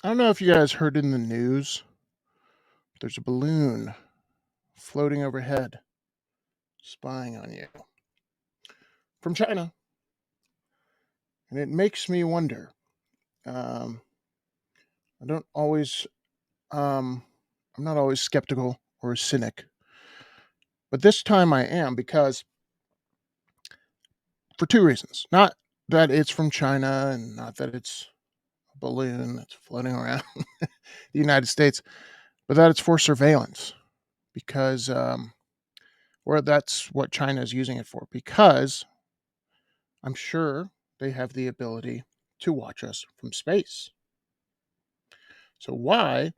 I don't know if you guys heard in the news, there's a balloon floating overhead spying on you from China. And it makes me wonder. Um, I don't always, um, I'm not always skeptical or a cynic, but this time I am because for two reasons. Not that it's from China and not that it's a balloon that's floating around the United States, but that it's for surveillance because, or that's what China is using it for because I'm sure they have the ability to watch us from space. So, why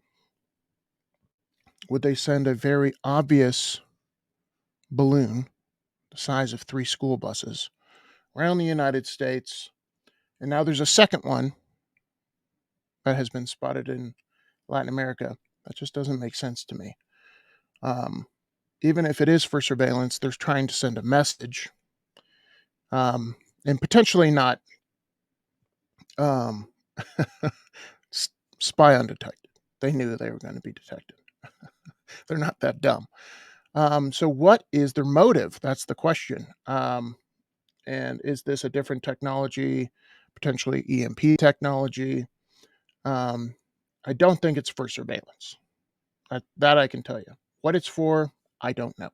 would they send a very obvious balloon the size of three school buses around the United States? And now there's a second one that has been spotted in Latin America. That just doesn't make sense to me. Um, Even if it is for surveillance, they're trying to send a message and potentially not um, spy undetected. They knew they were going to be detected. They're not that dumb. So, what is their motive? That's the question. And is this a different technology, potentially EMP technology? Um, I don't think it's for surveillance. That I can tell you. What it's for, I don't know.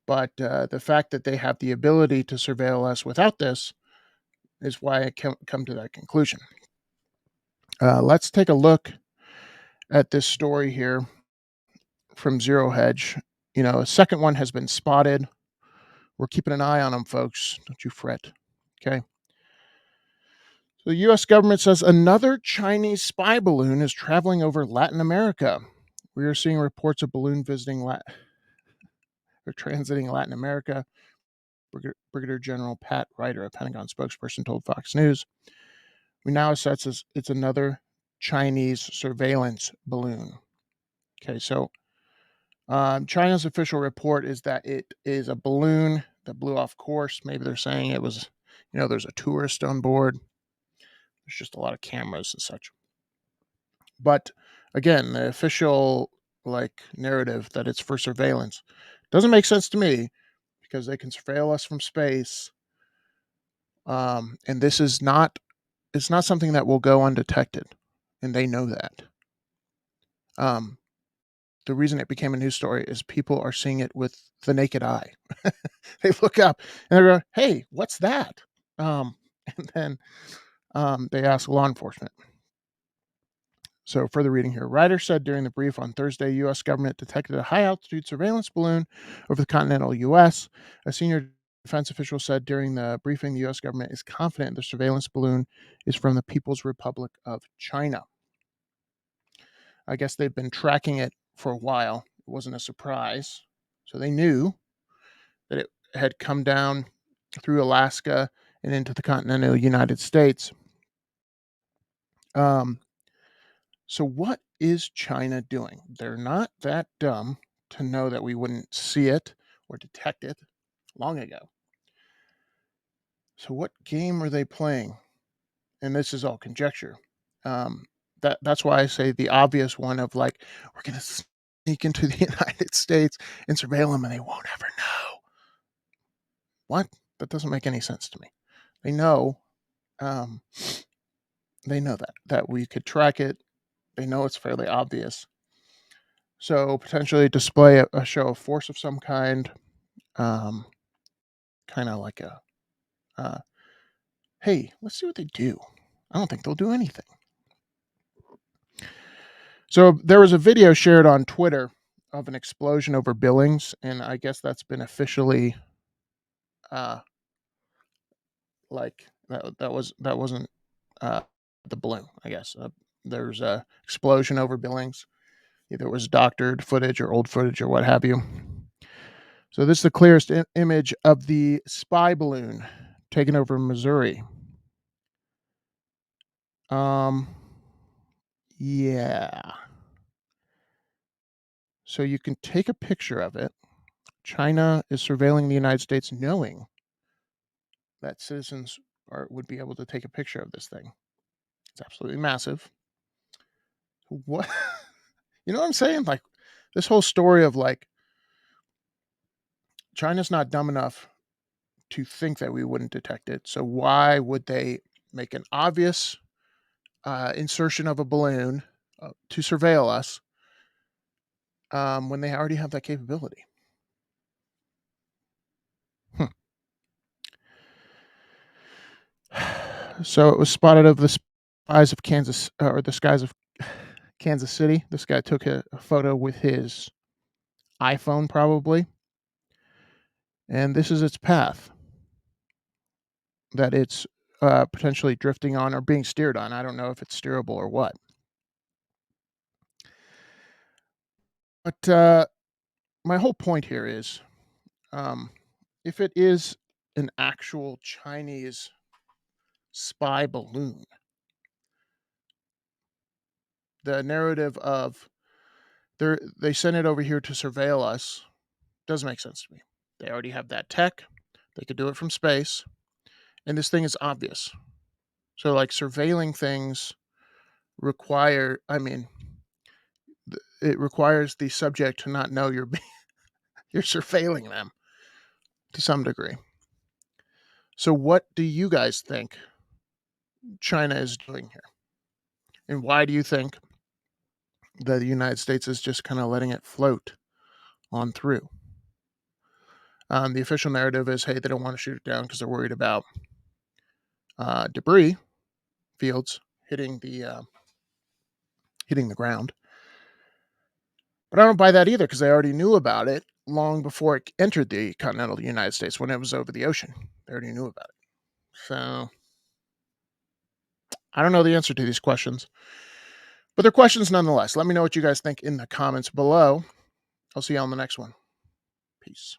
But the fact that they have the ability to surveil us without this is why I come to that conclusion. Let's take a look at this story here from Zero Hedge. You know, a second one has been spotted. We're keeping an eye on them, folks. Don't you fret. Okay. So the U.S. government says another Chinese spy balloon is traveling over Latin America. We are seeing reports of balloon visiting or transiting Latin America. Brigadier General Pat Ryder, a Pentagon spokesperson, told Fox News. We now assess it's another Chinese surveillance balloon. Okay, so China's official report is that it is a balloon that blew off course. Maybe they're saying it was, there's a tourist on board. There's just a lot of cameras and such. But again, the official narrative that it's for surveillance doesn't make sense to me because they can surveil us from space. And this is not it's not something that will go undetected, and they know that. Um, the reason it became a news story is people are seeing it with the naked eye. They look up and they go, "Hey, what's that?" Um, and then they ask law enforcement. So, further reading here. Ryder said during the brief on Thursday, U.S. government detected a high altitude surveillance balloon over the continental U.S. A senior defense official said during the briefing the U.S. government is confident the surveillance balloon is from the People's Republic of China. I guess they've been tracking it for a while. It wasn't a surprise. So they knew that it had come down through Alaska and into the continental United States. Um, so, what is China doing? They're not that dumb to know that we wouldn't see it or detect it long ago. So, what game are they playing? And this is all conjecture. Um, that's why I say the obvious one of we're going to sneak into the United States and surveil them, and they won't ever know. What? That doesn't make any sense to me. They know. Um, they know that we could track it. They know it's fairly obvious. So potentially display a show of force of some kind, um, kind of like uh, hey, let's see what they do. I don't think they'll do anything. So there was a video shared on Twitter of an explosion over Billings, and I guess that's been officially uh, that wasn't the balloon. I guess there's a explosion over Billings. Either it was doctored footage or old footage or what have you. So this is the clearest image of the spy balloon taken over Missouri. Um, yeah. So you can take a picture of it. China is surveilling the United States, knowing that citizens would be able to take a picture of this thing. It's absolutely massive. What? You know what I'm saying? Like, this whole story of, like, China's not dumb enough to think that we wouldn't detect it, so why would they make an obvious, insertion of a balloon, to surveil us, when they already have that capability? Hmm. So it was spotted of the skies of Kansas or the skies of Kansas City. This guy took a photo with his iPhone probably, and this is its path that it's, potentially drifting on or being steered on. I don't know if it's steerable or what. But, my whole point here is, um, if it is an actual Chinese spy balloon, the narrative of they sent it over here to surveil us doesn't make sense to me. They already have that tech. They could do it from space, and this thing is obvious. So, like, surveilling things I mean, it requires the subject to not know you're surveilling them to some degree. So, what do you guys think China is doing here? And why do you think that the United States is just kind of letting it float on through? The official narrative is, hey, they don't want to shoot it down because they're worried about debris fields hitting the ground. But I don't buy that either because they already knew about it long before it entered the continental United States when it was over the ocean. They already knew about it. So I don't know the answer to these questions, but they're questions nonetheless. Let me know what you guys think in the comments below. I'll see you on the next one. Peace.